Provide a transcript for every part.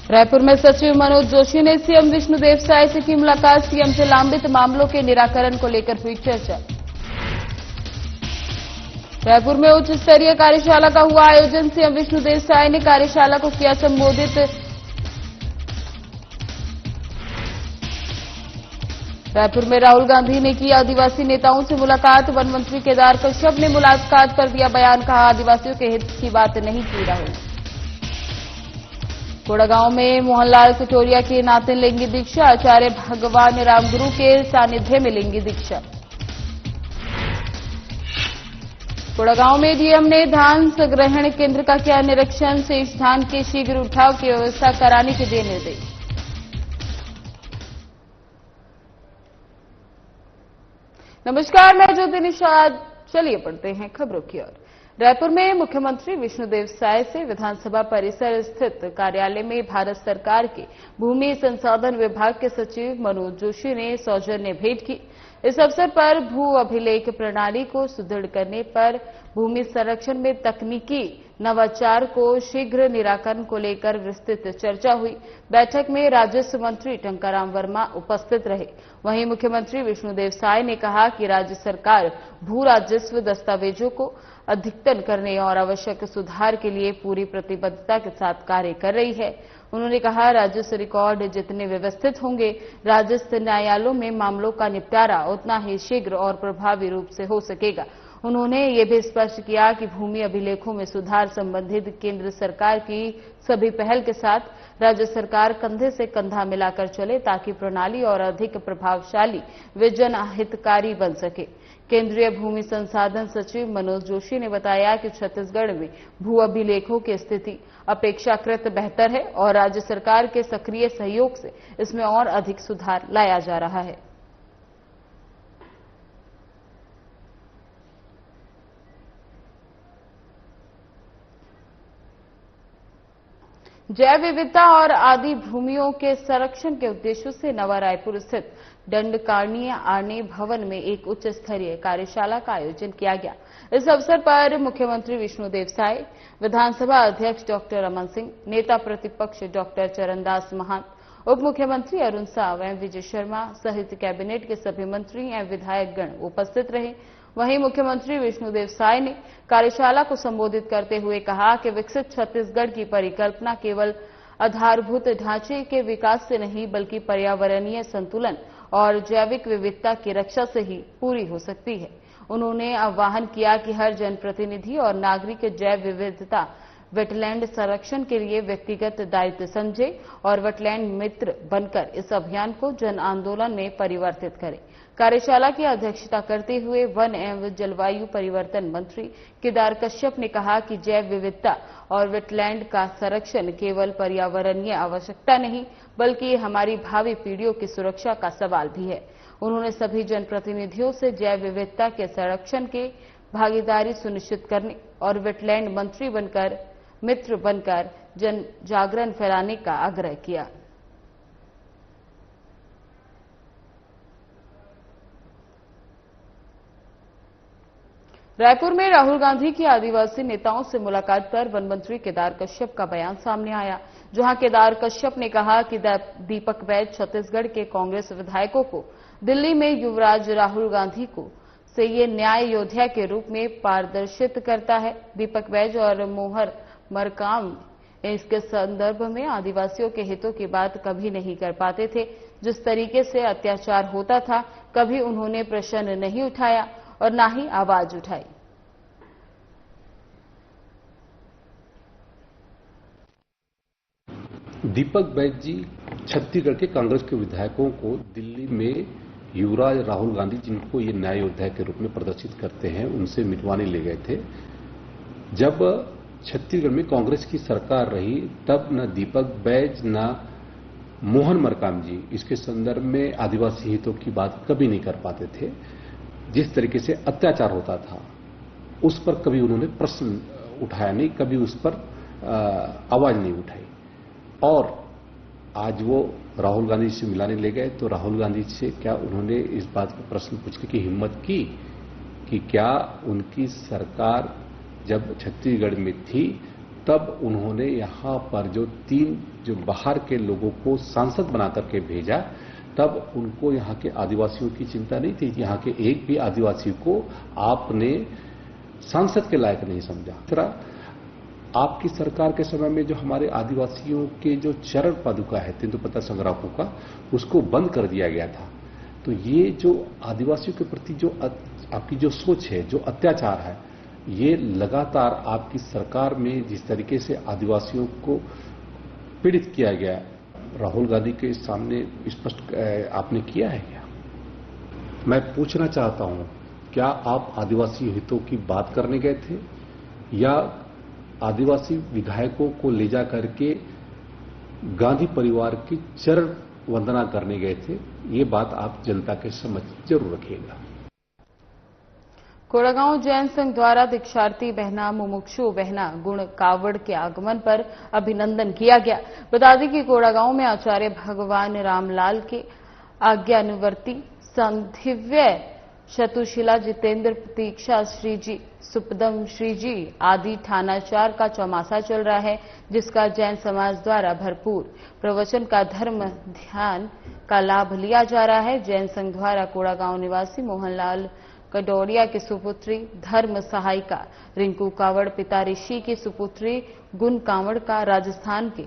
रायपुर में सचिव मनोज जोशी ने सीएम विष्णुदेव साय से की मुलाकात। सीएम से लंबित मामलों के निराकरण को लेकर हुई चर्चा। रायपुर में उच्च स्तरीय कार्यशाला का हुआ आयोजन। सीएम विष्णुदेव साय ने कार्यशाला को किया संबोधित। रायपुर में राहुल गांधी ने की आदिवासी नेताओं से मुलाकात। वन मंत्री केदार कश्यप ने मुलाकात पर दिया बयान। कहा, आदिवासियों के हित की बात नहीं की राहुल। कोड़ागांव में मोहनलाल कटोरिया के नाते लेंगी दीक्षा। आचार्य भगवान रामगुरु के सानिध्य में लेंगी दीक्षा। कोड़ागांव में डीएम ने धान संग्रहण केंद्र का किया निरीक्षण। शेष धान के शीघ्र उठाव की व्यवस्था कराने के दिए निर्देश। नमस्कार, मैं ज्योति निषाद। चलिए पढ़ते हैं खबरों की ओर। रायपुर में मुख्यमंत्री विष्णुदेव साय से विधानसभा परिसर स्थित कार्यालय में भारत सरकार के भूमि संसाधन विभाग के सचिव मनोज जोशी ने सौजन्य भेंट की। इस अवसर पर भू अभिलेख प्रणाली को सुदृढ़ करने पर भूमि संरक्षण में तकनीकी नवाचार को शीघ्र निराकरण को लेकर विस्तृत चर्चा हुई। बैठक में राजस्व मंत्री टंकाराम वर्मा उपस्थित रहे। वहीं मुख्यमंत्री विष्णुदेव साय ने कहा कि राज्य सरकार भू राजस्व दस्तावेजों को अद्यतन करने और आवश्यक सुधार के लिए पूरी प्रतिबद्धता के साथ कार्य कर रही है। उन्होंने कहा, राजस्व रिकॉर्ड जितने व्यवस्थित होंगे, राजस्व न्यायालयों में मामलों का निपटारा उतना ही शीघ्र और प्रभावी रूप से हो सकेगा। उन्होंने ये भी स्पष्ट किया कि भूमि अभिलेखों में सुधार संबंधित केंद्र सरकार की सभी पहल के साथ राज्य सरकार कंधे से कंधा मिलाकर चले, ताकि प्रणाली और अधिक प्रभावशाली व जनहितकारी बन सके। केंद्रीय भूमि संसाधन सचिव मनोज जोशी ने बताया कि छत्तीसगढ़ में भू अभिलेखों की स्थिति अपेक्षाकृत बेहतर है और राज्य सरकार के सक्रिय सहयोग से इसमें और अधिक सुधार लाया जा रहा है। जैव विविधता और आदि भूमियों के संरक्षण के उद्देश्यों से नवा रायपुर स्थित दंडकारण्य आर्य भवन में एक उच्च स्तरीय कार्यशाला का आयोजन किया गया। इस अवसर पर मुख्यमंत्री विष्णुदेव साय, विधानसभा अध्यक्ष डॉक्टर रमन सिंह, नेता प्रतिपक्ष डॉक्टर चरणदास महंत, उप मुख्यमंत्री अरुण साव एवं विजय शर्मा सहित कैबिनेट के सभी मंत्री एवं विधायकगण उपस्थित रहे। वहीं मुख्यमंत्री विष्णुदेव साय ने कार्यशाला को संबोधित करते हुए कहा कि विकसित छत्तीसगढ़ की परिकल्पना केवल आधारभूत ढांचे के विकास से नहीं, बल्कि पर्यावरणीय संतुलन और जैविक विविधता की रक्षा से ही पूरी हो सकती है। उन्होंने आह्वान किया कि हर जनप्रतिनिधि और नागरिक जैव विविधता वेटलैंड संरक्षण के लिए व्यक्तिगत दायित्व समझे और वेटलैंड मित्र बनकर इस अभियान को जन आंदोलन में परिवर्तित करें। कार्यशाला की अध्यक्षता करते हुए वन एवं जलवायु परिवर्तन मंत्री केदार कश्यप ने कहा कि जैव विविधता और वेटलैंड का संरक्षण केवल पर्यावरणीय आवश्यकता नहीं, बल्कि हमारी भावी पीढ़ियों की सुरक्षा का सवाल भी है। उन्होंने सभी जनप्रतिनिधियों से जैव विविधता के संरक्षण के भागीदारी सुनिश्चित करने और वेटलैंड मंत्री बनकर मित्र बनकर जन जागरण फैलाने का आग्रह किया। रायपुर में राहुल गांधी की आदिवासी नेताओं से मुलाकात पर वन मंत्री केदार कश्यप का बयान सामने आया, जहां केदार कश्यप ने कहा कि दीपक बैज छत्तीसगढ़ के कांग्रेस विधायकों को दिल्ली में युवराज राहुल गांधी को से ये न्याय योद्धा के रूप में पारदर्शित करता है। दीपक बैज और मोहर मरकाम इसके संदर्भ में आदिवासियों के हितों की बात कभी नहीं कर पाते थे। जिस तरीके से अत्याचार होता था, कभी उन्होंने प्रश्न नहीं उठाया और न ही आवाज उठाई। दीपक बैज जी छत्तीसगढ़ के कांग्रेस के विधायकों को दिल्ली में युवराज राहुल गांधी, जिनको ये न्याय योद्धा के रूप में प्रदर्शित करते हैं, उनसे मिलवाने ले गए थे। जब छत्तीसगढ़ में कांग्रेस की सरकार रही, तब न दीपक बैज न मोहन मरकाम जी इसके संदर्भ में आदिवासी हितों की बात कभी नहीं कर पाते थे। जिस तरीके से अत्याचार होता था, उस पर कभी उन्होंने प्रश्न उठाया नहीं, कभी उस पर आवाज नहीं उठाई। और आज वो राहुल गांधी से मिलाने ले गए, तो राहुल गांधी से क्या उन्होंने इस बात पर प्रश्न पूछने की हिम्मत की कि क्या उनकी सरकार जब छत्तीसगढ़ में थी तब उन्होंने यहां पर जो 3 जो बाहर के लोगों को सांसद बना करके भेजा, तब उनको यहां के आदिवासियों की चिंता नहीं थी। यहां के एक भी आदिवासी को आपने सांसद के लायक नहीं समझा। दूसरा, आपकी सरकार के समय में जो हमारे आदिवासियों के जो चरण पादुका है तेंदुपत्ता संग्राहकों का, उसको बंद कर दिया गया था। तो ये जो आदिवासियों के प्रति जो आपकी जो सोच है, जो अत्याचार है, ये लगातार आपकी सरकार में जिस तरीके से आदिवासियों को पीड़ित किया गया, राहुल गांधी के सामने स्पष्ट आपने किया है क्या? मैं पूछना चाहता हूं, क्या आप आदिवासी हितों की बात करने गए थे या आदिवासी विधायकों को ले जा करके गांधी परिवार की चरण वंदना करने गए थे? ये बात आप जनता के समझ जरूर रखिएगा। कोड़ागांव जैन संघ द्वारा दीक्षार्थी बहना मुमुक्षु बहना गुण कावड़ के आगमन पर अभिनंदन किया गया। बता दें कि कोड़ागांव में आचार्य भगवान रामलाल के आज्ञानुवर्ती संधिव्य शतुशिला जितेंद्र प्रतीक्षा श्री जी सुपदम श्री जी आदि ठानाचार का चौमासा चल रहा है, जिसका जैन समाज द्वारा भरपूर प्रवचन का धर्म ध्यान का लाभ लिया जा रहा है। जैन संघ द्वारा कोड़ागांव निवासी मोहनलाल कटोरिया की सुपुत्री धर्म सहायिका रिंकू कावड़, पिता ऋषि की सुपुत्री गुण कावड़ का राजस्थान के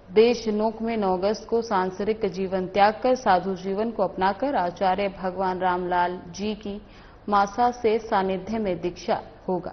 देशनोक में 9 अगस्त को सांसारिक जीवन त्याग कर साधु जीवन को अपनाकर आचार्य भगवान रामलाल जी की मासा से सानिध्य में दीक्षा होगा।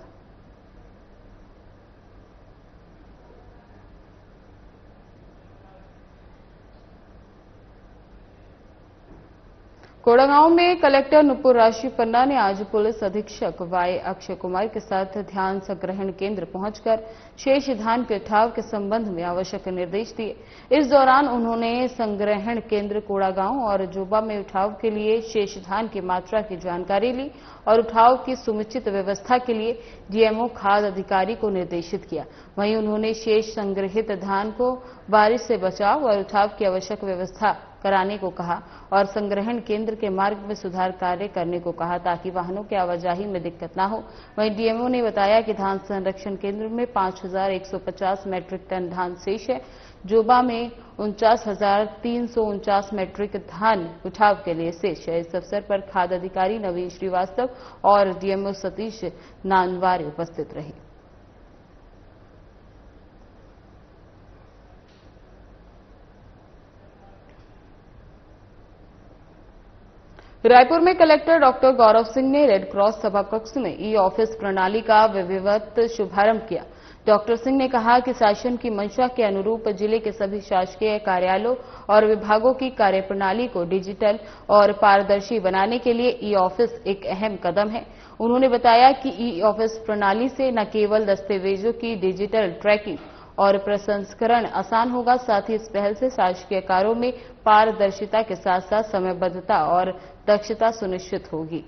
कोड़ागांव में कलेक्टर नुपुर राशि पन्ना ने आज पुलिस अधीक्षक वाई अक्षय कुमार के साथ ध्यान संग्रहण केंद्र पहुंचकर शेष धान के उठाव के संबंध में आवश्यक निर्देश दिए। इस दौरान उन्होंने संग्रहण केंद्र कोड़ागांव और जोबा में उठाव के लिए शेष धान की मात्रा की जानकारी ली और उठाव की समुचित व्यवस्था के लिए डीएमओ खाद्य अधिकारी को निर्देशित किया। वहीं उन्होंने शेष संग्रहित धान को बारिश से बचाव और उठाव की आवश्यक व्यवस्था कराने को कहा और संग्रहण केंद्र के मार्ग में सुधार कार्य करने को कहा ताकि वाहनों की आवाजाही में दिक्कत न हो। वहीं डीएमओ ने बताया कि धान संरक्षण केंद्र में 5,150 मैट्रिक टन धान शेष है। जोबा में 49,349 मैट्रिक धान उठाव के लिए शेष है। इस अवसर पर खाद्य अधिकारी नवीन श्रीवास्तव और डीएमओ सतीश नानवारे उपस्थित रहे। रायपुर में कलेक्टर डॉक्टर गौरव सिंह ने रेड क्रॉस सभा कक्ष में ई ऑफिस प्रणाली का विधिवत शुभारंभ किया। डॉक्टर सिंह ने कहा कि शासन की मंशा के अनुरूप जिले के सभी शासकीय कार्यालयों और विभागों की कार्यप्रणाली को डिजिटल और पारदर्शी बनाने के लिए ई ऑफिस एक अहम कदम है। उन्होंने बताया कि ई ऑफिस प्रणाली से न केवल दस्तावेजों की डिजिटल ट्रैकिंग और प्रसंस्करण आसान होगा, साथ ही इस पहल से शासकीय कार्यों में पारदर्शिता के साथ साथ समयबद्धता और दक्षता सुनिश्चित होगी।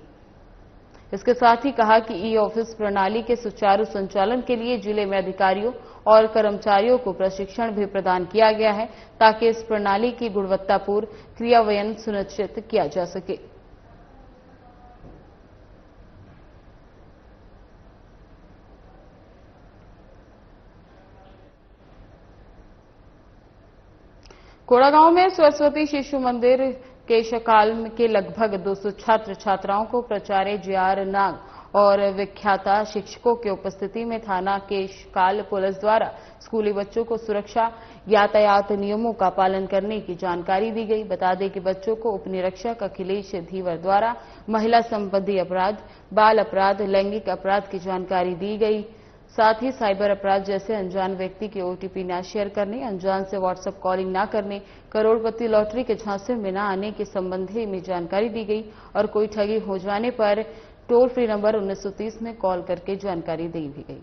इसके साथ ही कहा कि ई ऑफिस प्रणाली के सुचारू संचालन के लिए जिले में अधिकारियों और कर्मचारियों को प्रशिक्षण भी प्रदान किया गया है ताकि इस प्रणाली की गुणवत्तापूर्ण क्रियान्वयन सुनिश्चित किया जा सके। कोड़ागांव में सरस्वती शिशु मंदिर के शकाल के लगभग 200 छात्र छात्राओं को प्राचार्य जीआर नाग और विख्याता शिक्षकों की उपस्थिति में थाना केशकाल पुलिस द्वारा स्कूली बच्चों को सुरक्षा यातायात नियमों का पालन करने की जानकारी दी गई। बता दें कि बच्चों को उपनिरीक्षक अखिलेश धीवर द्वारा महिला संबंधी अपराध, बाल अपराध, लैंगिक अपराध की जानकारी दी गई। साथ ही साइबर अपराध जैसे अनजान व्यक्ति की ओटीपी न शेयर करने, अनजान से व्हाट्सएप कॉलिंग न करने, करोड़पति लॉटरी के झांसे में न आने के संबंधी में जानकारी दी गई और कोई ठगी हो जाने पर टोल फ्री नंबर 1930 में कॉल करके जानकारी दी भी गई।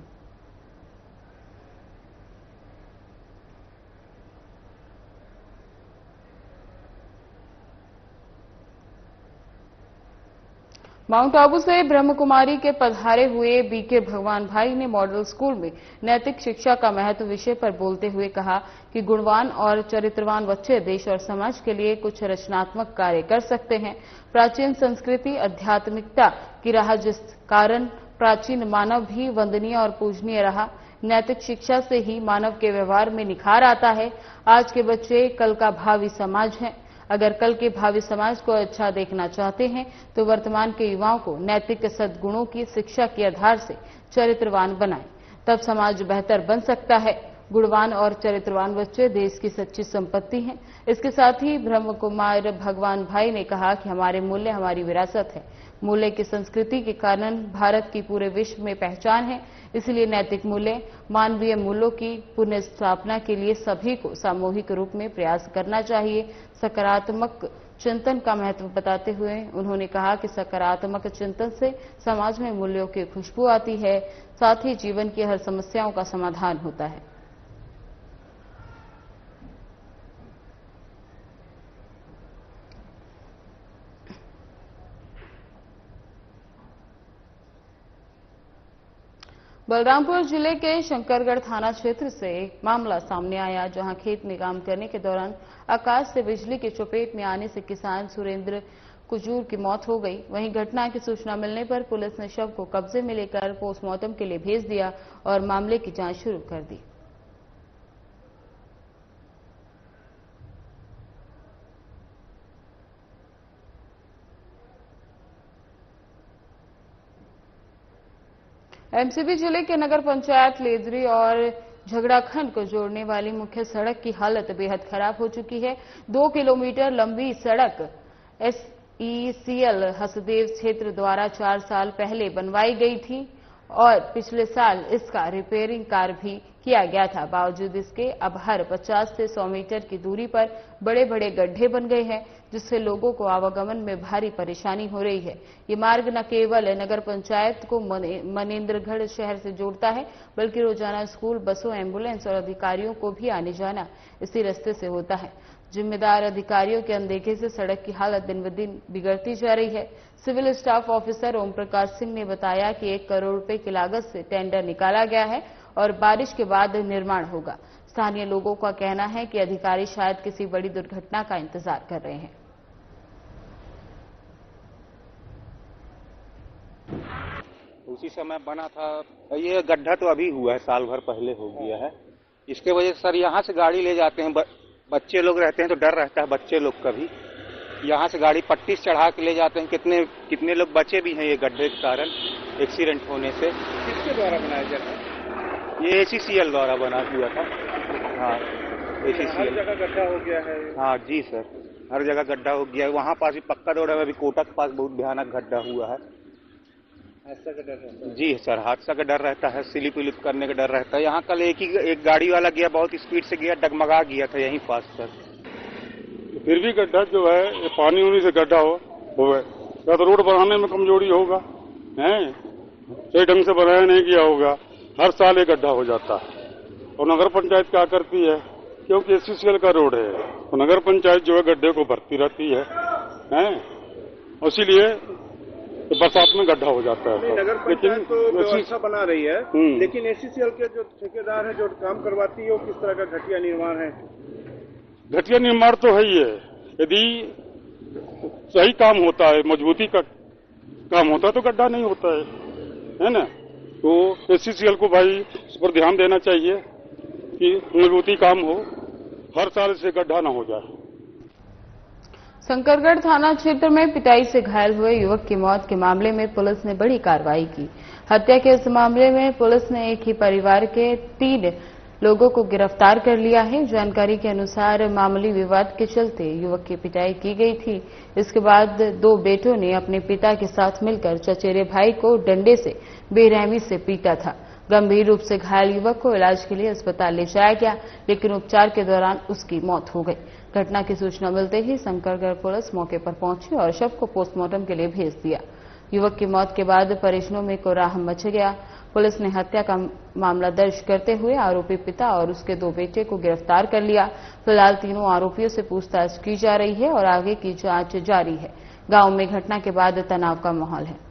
माउंट आबू से ब्रह्म कुमारी के पधारे हुए बीके भगवान भाई ने मॉडल स्कूल में नैतिक शिक्षा का महत्व विषय पर बोलते हुए कहा कि गुणवान और चरित्रवान बच्चे देश और समाज के लिए कुछ रचनात्मक कार्य कर सकते हैं। प्राचीन संस्कृति आध्यात्मिकता की राह जिस कारण प्राचीन मानव भी वंदनीय और पूजनीय रहा, नैतिक शिक्षा से ही मानव के व्यवहार में निखार आता है। आज के बच्चे कल का भावी समाज हैं। अगर कल के भावी समाज को अच्छा देखना चाहते हैं तो वर्तमान के युवाओं को नैतिक सद्गुणों की शिक्षा के आधार से चरित्रवान बनाएं, तब समाज बेहतर बन सकता है। गुणवान और चरित्रवान बच्चे देश की सच्ची संपत्ति हैं। इसके साथ ही ब्रह्म कुमार भगवान भाई ने कहा कि हमारे मूल्य हमारी विरासत है। मूल्य की संस्कृति के कारण भारत की पूरे विश्व में पहचान है। इसलिए नैतिक मूल्य, मानवीय मूल्यों की पुनः स्थापना के लिए सभी को सामूहिक रूप में प्रयास करना चाहिए। सकारात्मक चिंतन का महत्व बताते हुए उन्होंने कहा कि सकारात्मक चिंतन से समाज में मूल्यों की खुशबू आती है, साथ ही जीवन की हर समस्याओं का समाधान होता है। बलरामपुर जिले के शंकरगढ़ थाना क्षेत्र से एक मामला सामने आया, जहां खेत में काम करने के दौरान आकाश से बिजली की चपेट में आने से किसान सुरेंद्र कुजूर की मौत हो गई। वहीं घटना की सूचना मिलने पर पुलिस ने शव को कब्जे में लेकर पोस्टमार्टम के लिए भेज दिया और मामले की जांच शुरू कर दी। एमसीबी जिले के नगर पंचायत लेदरी और झगड़ाखंड को जोड़ने वाली मुख्य सड़क की हालत बेहद खराब हो चुकी है। 2 किलोमीटर लंबी सड़क SECL हसदेव क्षेत्र द्वारा 4 साल पहले बनवाई गई थी और पिछले साल इसका रिपेयरिंग कार्य भी किया गया था। बावजूद इसके अब हर 50 से 100 मीटर की दूरी पर बड़े बड़े गड्ढे बन गए हैं, जिससे लोगों को आवागमन में भारी परेशानी हो रही है। ये मार्ग न केवल नगर पंचायत को मनेंद्रगढ़ शहर से जोड़ता है, बल्कि रोजाना स्कूल, बसों, एम्बुलेंस और अधिकारियों को भी आने जाना इसी रास्ते से होता है। जिम्मेदार अधिकारियों के अनदेखे से सड़क की हालत दिन ब दिन बिगड़ती जा रही है। Civil staff officer Om Prakash Singh ने बताया कि 1 करोड़ रुपए की लागत से टेंडर निकाला गया है और बारिश के बाद निर्माण होगा। स्थानीय लोगों का कहना है कि अधिकारी शायद किसी बड़ी दुर्घटना का इंतजार कर रहे हैं। उसी समय बना था। ये गड्ढा तो अभी हुआ है, साल भर पहले हो गया है। इसके वजह से सर यहाँ से गाड़ी ले जाते हैं, बच्चे लोग रहते हैं तो डर रहता है बच्चे लोग का भी। यहाँ से गाड़ी पट्टी से चढ़ा के ले जाते हैं। कितने लोग बचे भी हैं ये गड्ढे के कारण एक्सीडेंट होने से। किसके द्वारा बनाया जाता है? ये SECL द्वारा बना हुआ था। हाँ, SECL। हर जगह गड्ढा हो गया है। हाँ जी सर, हर जगह गड्ढा हो गया है। वहाँ पास भी पक्का रोड है, अभी कोटा के पास बहुत भयानक गड्ढा हुआ है। हादसा का डर रहता है? जी सर, हादसा का डर रहता है, स्लिप विलिप करने का डर रहता है। यहाँ कल एक गाड़ी वाला गया, बहुत स्पीड से गया, डगमगा गया था यहीं पास सर। फिर भी गड्ढा जो है ये पानी होने से गड्ढा हो या तो रोड बनाने में कमजोरी होगा, सही ढंग से बनाया नहीं किया होगा। हर साल ये गड्ढा हो जाता है और नगर पंचायत क्या करती है, क्योंकि SECL का रोड है तो नगर पंचायत जो है गड्ढे को भरती रहती है, इसीलिए तो बरसात में गड्ढा हो जाता है। नगर पंचायत तो व्यवस्था बना रही है, लेकिन SECL के जो ठेकेदार है जो काम करवाती है वो किस तरह का घटिया निर्माण है? घटिया निर्माण तो है ही है। यदि सही काम होता है, मजबूती का काम होता है तो गड्ढा नहीं होता है ना। तो SECL को भाई इस पर ध्यान देना चाहिए कि मजबूती काम हो, हर साल से गड्ढा ना हो जाए। शंकरगढ़ थाना क्षेत्र में पिटाई से घायल हुए युवक की मौत के मामले में पुलिस ने बड़ी कार्रवाई की। हत्या के इस मामले में पुलिस ने एक ही परिवार के 3 लोगों को गिरफ्तार कर लिया है। जानकारी के अनुसार मामूली विवाद के चलते युवक की पिटाई की गई थी। इसके बाद 2 बेटों ने अपने पिता के साथ मिलकर चचेरे भाई को डंडे से बेरहमी से पीटा था। गंभीर रूप से घायल युवक को इलाज के लिए अस्पताल ले जाया गया, लेकिन उपचार के दौरान उसकी मौत हो गई। घटना की सूचना मिलते ही शंकरगढ़ पुलिस मौके पर पहुंची और शव को पोस्टमार्टम के लिए भेज दिया। युवक की मौत के बाद परिजनों में कोलाहल मच गया। पुलिस ने हत्या का मामला दर्ज करते हुए आरोपी पिता और उसके 2 बेटे को गिरफ्तार कर लिया। फिलहाल तीनों आरोपियों से पूछताछ की जा रही है और आगे की जांच जारी है। गांव में घटना के बाद तनाव का माहौल है।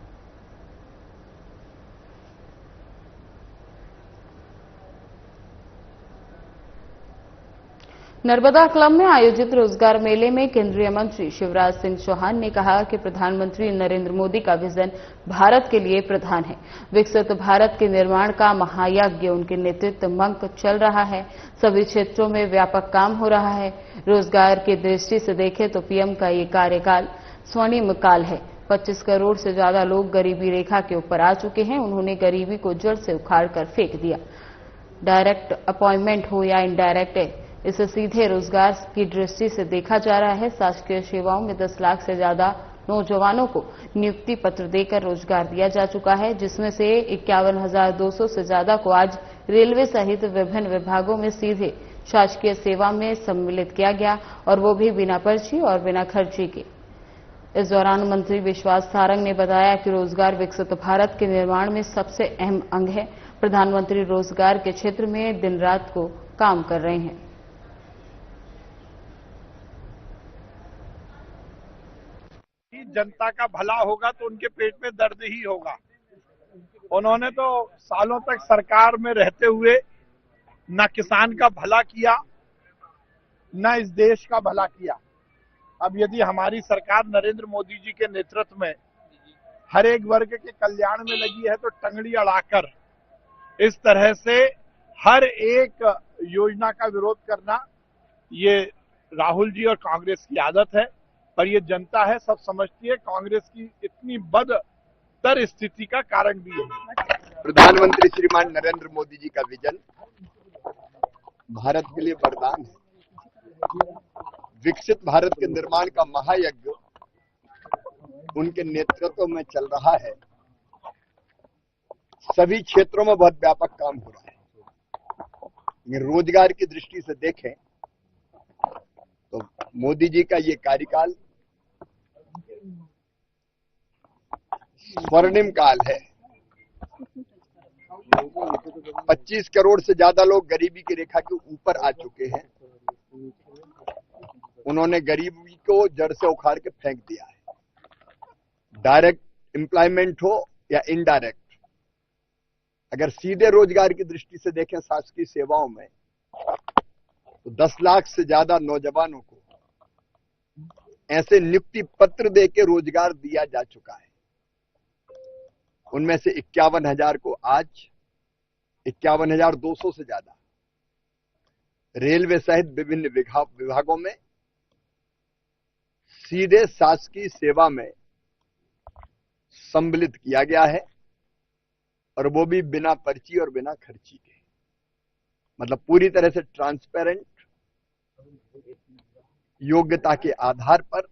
नर्मदा क्लब में आयोजित रोजगार मेले में केंद्रीय मंत्री शिवराज सिंह चौहान ने कहा कि प्रधानमंत्री नरेंद्र मोदी का विजन भारत के लिए प्रधान है। विकसित भारत के निर्माण का महायज्ञ उनके नेतृत्व मंक चल रहा है। सभी क्षेत्रों में व्यापक काम हो रहा है। रोजगार की दृष्टि से देखें तो पीएम का ये कार्यकाल स्वर्णिम काल है। 25 करोड़ से ज्यादा लोग गरीबी रेखा के ऊपर आ चुके हैं। उन्होंने गरीबी को जड़ से उखाड़ कर फेंक दिया। डायरेक्ट अपॉइंटमेंट हो या इनडायरेक्ट, इसे सीधे रोजगार की दृष्टि से देखा जा रहा है। शासकीय सेवाओं में 10 लाख से ज्यादा नौजवानों को नियुक्ति पत्र देकर रोजगार दिया जा चुका है, जिसमें से 51,200 से ज्यादा को आज रेलवे सहित विभिन्न विभागों में सीधे शासकीय सेवा में सम्मिलित किया गया, और वो भी बिना पर्ची और बिना खर्ची के। इस दौरान मंत्री विश्वास सारंग ने बताया कि रोजगार विकसित भारत के निर्माण में सबसे अहम अंग है। प्रधानमंत्री रोजगार के क्षेत्र में दिन रात को काम कर रहे हैं। जनता का भला होगा तो उनके पेट में दर्द ही होगा। उन्होंने तो सालों तक सरकार में रहते हुए न किसान का भला किया, न इस देश का भला किया। अब यदि हमारी सरकार नरेंद्र मोदी जी के नेतृत्व में हर एक वर्ग के कल्याण में लगी है, तो टंगड़ी अड़ाकर इस तरह से हर एक योजना का विरोध करना, ये राहुल जी और कांग्रेस की आदत है। पर ये जनता है, सब समझती है कांग्रेस की इतनी बदतर स्थिति का कारण भी है। प्रधानमंत्री श्रीमान नरेंद्र मोदी जी का विजन भारत के लिए वरदान है। विकसित भारत के निर्माण का महायज्ञ उनके नेतृत्व में चल रहा है। सभी क्षेत्रों में बहुत व्यापक काम हो रहा है। रोजगार की दृष्टि से देखें तो मोदी जी का ये कार्यकाल स्वर्णिम काल है। 25 करोड़ से ज्यादा लोग गरीबी की रेखा के ऊपर आ चुके हैं। उन्होंने गरीबी को जड़ से उखाड़ के फेंक दिया है। डायरेक्ट एम्प्लॉयमेंट हो या इनडायरेक्ट, अगर सीधे रोजगार की दृष्टि से देखें शासकीय सेवाओं में, तो 10 लाख से ज्यादा नौजवानों को ऐसे नियुक्ति पत्र देके रोजगार दिया जा चुका है। उनमें से 51,000 को आज 51,200 से ज्यादा रेलवे सहित विभिन्न विभागों में सीधे शासकीय सेवा में सम्मिलित किया गया है, और वो भी बिना पर्ची और बिना खर्ची के। मतलब पूरी तरह से ट्रांसपेरेंट, योग्यता के आधार पर।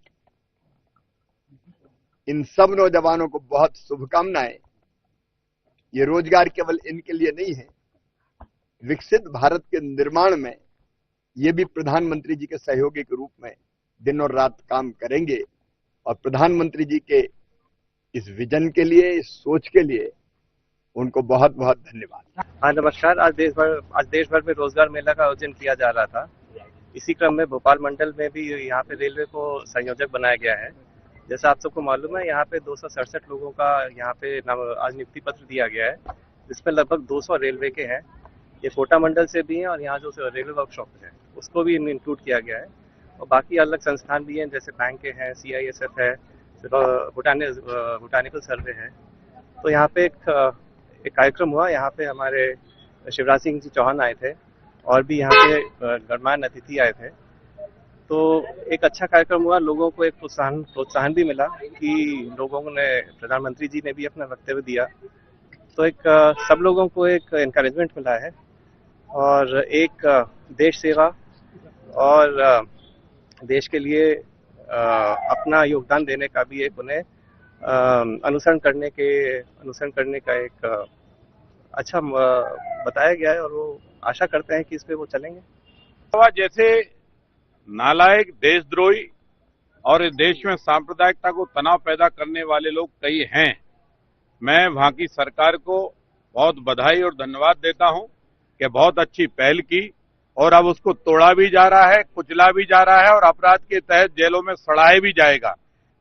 इन सब नौजवानों को बहुत शुभकामनाएं। ये रोजगार केवल इनके लिए नहीं है, विकसित भारत के निर्माण में ये भी प्रधानमंत्री जी के सहयोगी के रूप में दिन और रात काम करेंगे। और प्रधानमंत्री जी के इस विजन के लिए, इस सोच के लिए उनको बहुत बहुत धन्यवाद। हाँ नमस्कार। आज देश भर में रोजगार मेला का आयोजन किया जा रहा था। इसी क्रम में भोपाल मंडल में भी यहाँ पे रेलवे को संयोजक बनाया गया है। जैसा आप सबको मालूम है, यहाँ पे 267 लोगों का यहाँ पे आज नियुक्ति पत्र दिया गया है, जिसमें लगभग 200 रेलवे के हैं। ये कोटा मंडल से भी हैं, और यहाँ जो रेलवे वर्कशॉप है उसको भी इंक्लूड किया गया है। और बाकी अलग संस्थान भी हैं, जैसे बैंक के हैं, CISF है, बोटानिकल सर्वे है। तो यहाँ पे एक कार्यक्रम हुआ। यहाँ पे हमारे शिवराज सिंह जी चौहान आए थे, और भी यहाँ पे गणमान्य अतिथि आए थे। तो एक अच्छा कार्यक्रम हुआ। लोगों को एक प्रोत्साहन भी मिला कि लोगों ने, प्रधानमंत्री जी ने भी अपना वक्तव्य दिया। तो एक सब लोगों को एक एनकरेजमेंट मिला है, और एक देश सेवा और देश के लिए अपना योगदान देने का भी एक उन्हें अनुसरण करने का एक अच्छा बताया गया है, और वो आशा करते हैं कि इस पे वो चलेंगे। जैसे नालायक, देशद्रोही और इस देश में सांप्रदायिकता को तनाव पैदा करने वाले लोग कई हैं। मैं वहां की सरकार को बहुत बधाई और धन्यवाद देता हूं कि बहुत अच्छी पहल की, और अब उसको तोड़ा भी जा रहा है, कुचला भी जा रहा है, और अपराध के तहत जेलों में सड़ाया भी जाएगा।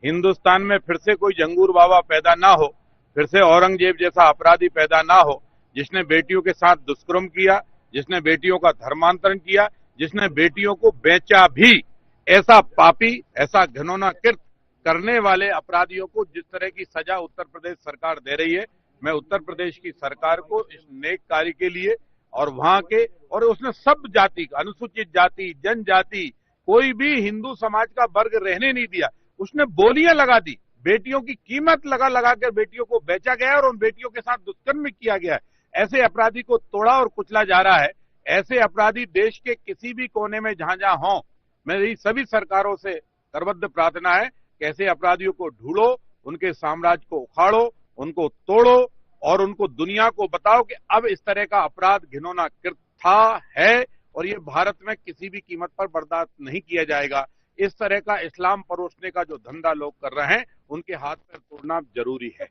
हिंदुस्तान में फिर से कोई जंगूर बाबा पैदा ना हो, फिर से औरंगजेब जैसा अपराधी पैदा ना हो, जिसने बेटियों के साथ दुष्कर्म किया, जिसने बेटियों का धर्मांतरण किया, जिसने बेटियों को बेचा भी। ऐसा पापी, ऐसा घिनौना कृत्य करने वाले अपराधियों को जिस तरह की सजा उत्तर प्रदेश सरकार दे रही है, मैं उत्तर प्रदेश की सरकार को इस नेक कार्य के लिए और वहां के, और उसने सब जाति, अनुसूचित जाति, जनजाति, कोई भी हिंदू समाज का वर्ग रहने नहीं दिया। उसने बोलियां लगा दी, बेटियों की कीमत लगा कर बेटियों को बेचा गया और उन बेटियों के साथ दुष्कर्म किया गया है। ऐसे अपराधी को तोड़ा और कुचला जा रहा है। ऐसे अपराधी देश के किसी भी कोने में जहां जहां हों, मेरी सभी सरकारों से करबद्ध प्रार्थना है कि ऐसे अपराधियों को ढूंढो, उनके साम्राज्य को उखाड़ो, उनको तोड़ो और उनको दुनिया को बताओ कि अब इस तरह का अपराध घिनौना कृत्य था, है और ये भारत में किसी भी कीमत पर बर्दाश्त नहीं किया जाएगा। इस तरह का इस्लाम परोसने का जो धंधा लोग कर रहे हैं, उनके हाथ पैर तोड़ना जरूरी है।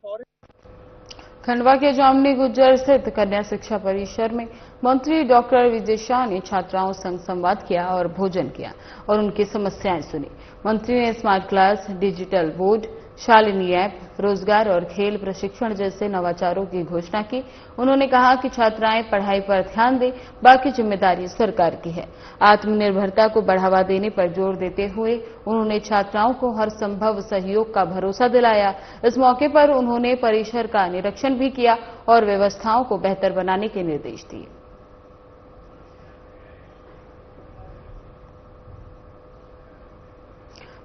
खंडवा के जामनी गुज्जर स्थित कन्या शिक्षा परिसर में मंत्री डॉक्टर विजय शाह ने छात्राओं संग संवाद किया और भोजन किया और उनकी समस्याएं सुनी। मंत्री ने smart class, digital board, Shalini app, रोजगार और खेल प्रशिक्षण जैसे नवाचारों की घोषणा की। उन्होंने कहा कि छात्राएं पढ़ाई पर ध्यान दें, बाकी जिम्मेदारी सरकार की है। आत्मनिर्भरता को बढ़ावा देने पर जोर देते हुए उन्होंने छात्राओं को हर संभव सहयोग का भरोसा दिलाया। इस मौके पर उन्होंने परिसर का निरीक्षण भी किया और व्यवस्थाओं को बेहतर बनाने के निर्देश दिए।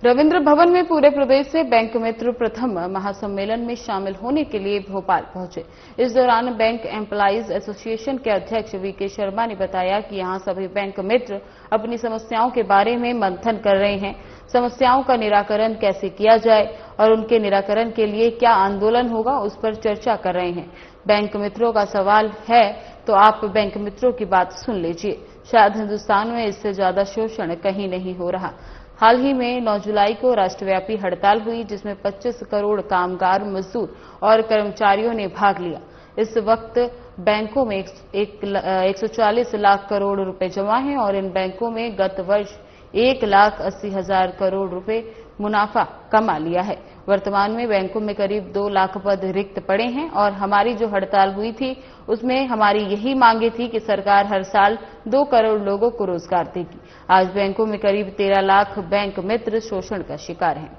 रविंद्र भवन में पूरे प्रदेश से बैंक मित्र प्रथम महासम्मेलन में शामिल होने के लिए भोपाल पहुंचे। इस दौरान बैंक एम्प्लॉइज एसोसिएशन के अध्यक्ष वीके शर्मा ने बताया कि यहां सभी बैंक मित्र अपनी समस्याओं के बारे में मंथन कर रहे हैं। समस्याओं का निराकरण कैसे किया जाए और उनके निराकरण के लिए क्या आंदोलन होगा, उस पर चर्चा कर रहे हैं। बैंक मित्रों का सवाल है तो आप बैंक मित्रों की बात सुन लीजिए। शायद हिंदुस्तान में इससे ज्यादा शोषण कहीं नहीं हो रहा। हाल ही में 9 जुलाई को राष्ट्रव्यापी हड़ताल हुई, जिसमें 25 करोड़ कामगार, मजदूर और कर्मचारियों ने भाग लिया। इस वक्त बैंकों में 140 लाख करोड़ रुपए जमा हैं और इन बैंकों में गत वर्ष 1,80,000 करोड़ रुपए मुनाफा कमा लिया है। वर्तमान में बैंकों में करीब 2 लाख पद रिक्त पड़े हैं और हमारी जो हड़ताल हुई थी उसमें हमारी यही मांगे थी कि सरकार हर साल 2 करोड़ लोगों को रोजगार देगी। आज बैंकों में करीब 13 लाख बैंक मित्र शोषण का शिकार हैं।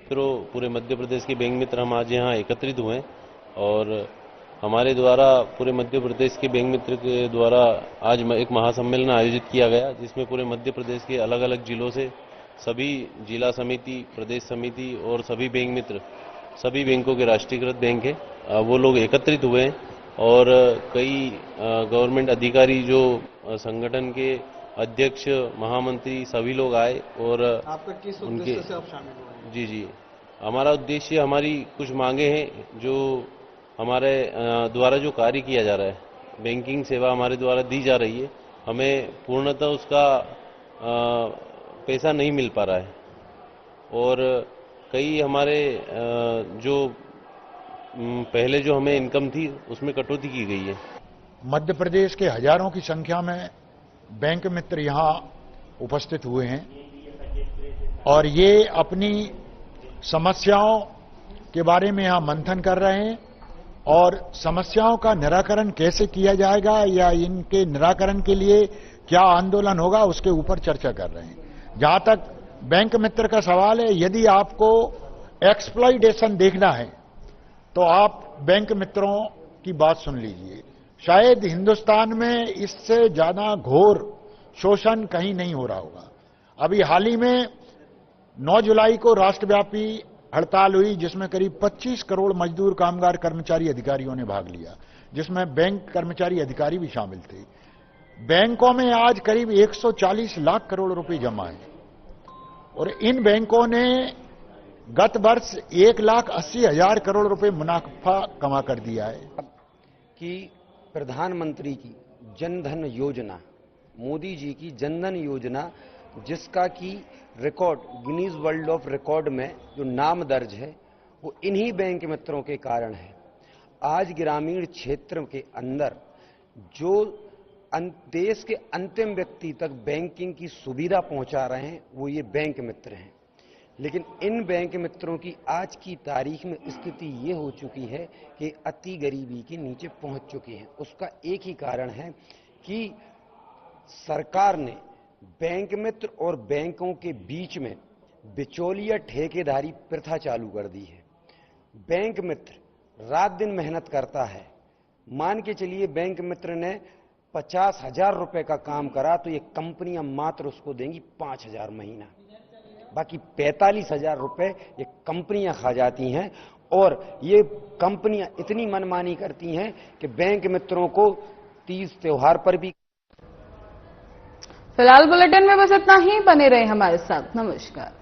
पूरे मध्य प्रदेश के बैंक मित्र हम आज यहाँ एकत्रित हुए और हमारे द्वारा पूरे मध्य प्रदेश के बैंक मित्र के द्वारा आज एक महासम्मेलन आयोजित किया गया, जिसमें पूरे मध्य प्रदेश के अलग अलग जिलों से सभी जिला समिति, प्रदेश समिति और सभी बैंक मित्र, सभी बैंकों के राष्ट्रीयकृत बैंक है, वो लोग एकत्रित हुए हैं और कई गवर्नमेंट अधिकारी जो संगठन के अध्यक्ष, महामंत्री सभी लोग आए और आपका किस उद्देश्य से आप शामिल हुए? जी, हमारा उद्देश्य, हमारी कुछ मांगे हैं जो हमारे द्वारा जो कार्य किया जा रहा है, बैंकिंग सेवा हमारे द्वारा दी जा रही है, हमें पूर्णतः उसका पैसा नहीं मिल पा रहा है और कई हमारे जो पहले जो हमें इनकम थी उसमें कटौती की गई है। मध्य प्रदेश के हजारों की संख्या में बैंक मित्र यहाँ उपस्थित हुए हैं और ये अपनी समस्याओं के बारे में यहाँ मंथन कर रहे हैं और समस्याओं का निराकरण कैसे किया जाएगा या इनके निराकरण के लिए क्या आंदोलन होगा, उसके ऊपर चर्चा कर रहे हैं। जहां तक बैंक मित्र का सवाल है, यदि आपको एक्सप्लॉइटेशन देखना है तो आप बैंक मित्रों की बात सुन लीजिए। शायद हिंदुस्तान में इससे ज्यादा घोर शोषण कहीं नहीं हो रहा होगा। अभी हाल ही में 9 जुलाई को राष्ट्रव्यापी हड़ताल हुई, जिसमें करीब 25 करोड़ मजदूर, कामगार, कर्मचारी, अधिकारियों ने भाग लिया, जिसमें बैंक कर्मचारी अधिकारी भी शामिल थे। बैंकों में आज करीब 140 लाख करोड़ रुपए जमा है और इन बैंकों ने गत वर्ष 1,80,000 करोड़ रुपए मुनाफा कमा कर दिया है। कि प्रधानमंत्री की जनधन योजना, मोदी जी की जनधन योजना, जिसका कि record Guinness world of record में जो नाम दर्ज है, वो इन्हीं बैंक मित्रों के कारण है। आज ग्रामीण क्षेत्र के अंदर जो देश के अंतिम व्यक्ति तक बैंकिंग की सुविधा पहुंचा रहे हैं, वो ये बैंक मित्र हैं। लेकिन इन बैंक मित्रों की आज की तारीख में स्थिति ये हो चुकी है कि अति गरीबी के नीचे पहुंच चुके हैं। उसका एक ही कारण है कि सरकार ने बैंक मित्र और बैंकों के बीच में बिचौलिया ठेकेदारी प्रथा चालू कर दी है। बैंक मित्र रात दिन मेहनत करता है। मान के चलिए बैंक मित्र ने 50,000 रुपए का काम करा तो ये कंपनियां मात्र उसको देंगी 5,000 महीना, बाकी 45,000 रुपए ये कंपनियां खा जाती हैं। और ये कंपनियां इतनी मनमानी करती हैं कि बैंक मित्रों को तीज त्योहार पर भी। फिलहाल बुलेटिन में बस इतना ही। बने रहे हमारे साथ। नमस्कार।